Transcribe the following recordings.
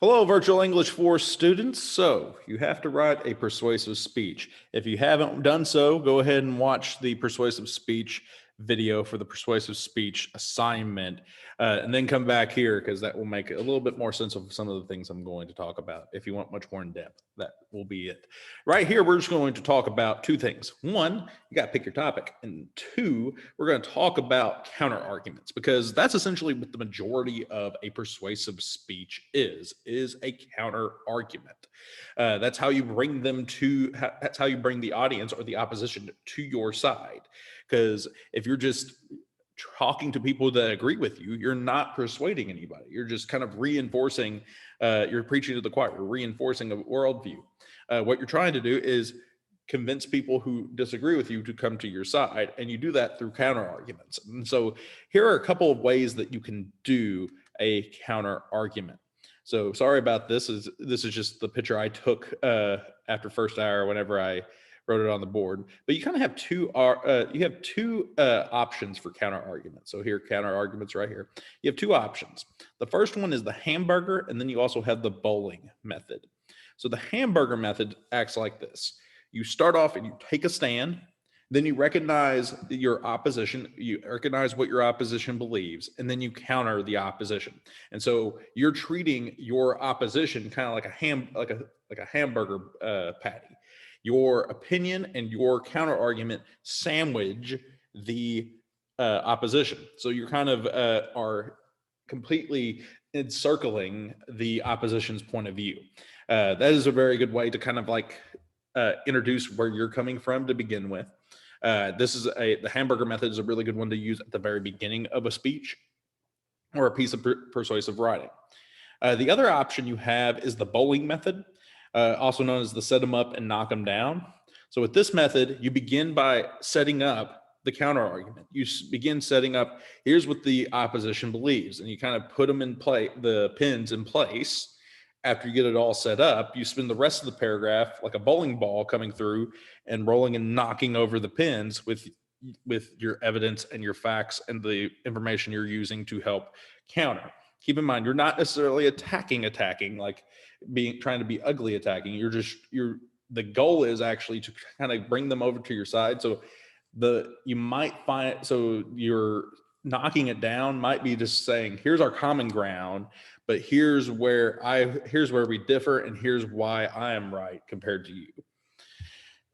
Hello, Virtual English 4 students. So you have to write a persuasive speech. If you haven't done so, go ahead and watch the persuasive speech video for the persuasive speech assignment, and then come back here because that will make a little bit more sense of some of the things I'm going to talk about. If you want much more in depth, that will be it. Right here, we're just going to talk about two things. One, you got to pick your topic. And two, we're going to talk about counter arguments because that's essentially what the majority of a persuasive speech is a counter argument. That's how you bring them to, that's how you bring the audience or the opposition to your side. Because if you're just talking to people that agree with you, you're not persuading anybody. You're just kind of reinforcing, you're preaching to the choir, you're reinforcing a worldview. What you're trying to do is convince people who disagree with you to come to your side, and you do that through counter arguments. And so here are a couple of ways that you can do a counter argument. So sorry about this. This is just the picture I took after first hour whenever I wrote it on the board. But you kind of have two options for counter arguments. So here, counter arguments right here. You have two options. The first one is the hamburger, and then you also have the bowling method. So the hamburger method acts like this. You start off and you take a stand, then you recognize your opposition, you recognize what your opposition believes, and then you counter the opposition. And so you're treating your opposition kind of like a hamburger patty. Your opinion and your counter argument sandwich the opposition. So you're kind of are completely encircling the opposition's point of view. That is a very good way to kind of like introduce where you're coming from to begin with. The hamburger method is a really good one to use at the very beginning of a speech or a piece of persuasive writing. The other option you have is the bowling method, also known as the set them up and knock them down. So with this method, you begin by setting up the counter argument. You begin setting up, here's what the opposition believes, and you kind of put them in play, the pins in place. After you get it all set up, you spend the rest of the paragraph like a bowling ball coming through and rolling and knocking over the pins with your evidence and your facts and the information you're using to help counter. Keep in mind, you're not necessarily attacking like trying to be ugly attacking. The goal is actually to kind of bring them over to your side. So you're knocking it down might be just saying, here's our common ground, but here's where we differ, and here's why I am right compared to you.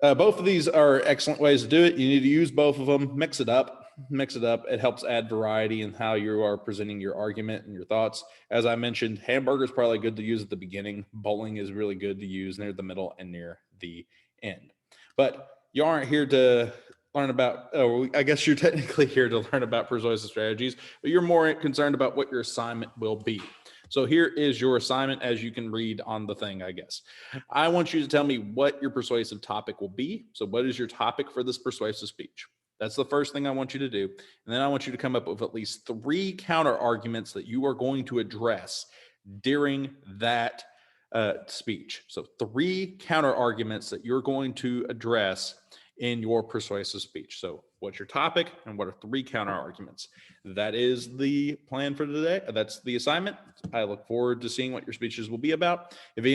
Both of these are excellent ways to do it. You need to use both of them, mix it up. It helps add variety in how you are presenting your argument and your thoughts. As I mentioned, hamburger is probably good to use at the beginning. Bowling is really good to use near the middle and near the end. But you aren't here to learn about, I guess you're technically here to learn about persuasive strategies, but you're more concerned about what your assignment will be. So here is your assignment, as you can read on the thing, I guess. I want you to tell me what your persuasive topic will be. So what is your topic for this persuasive speech? That's the first thing I want you to do. And then I want you to come up with at least 3 counter arguments that you are going to address during that speech. So 3 counter arguments that you're going to address in your persuasive speech. So what's your topic and what are 3 counter arguments? That is the plan for today. That's the assignment. I look forward to seeing what your speeches will be about. If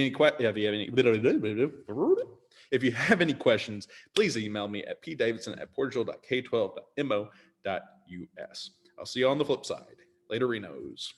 you have any questions, please email me at pdavidson@portugal.k12.mo.us. I'll see you on the flip side. Later, Renos.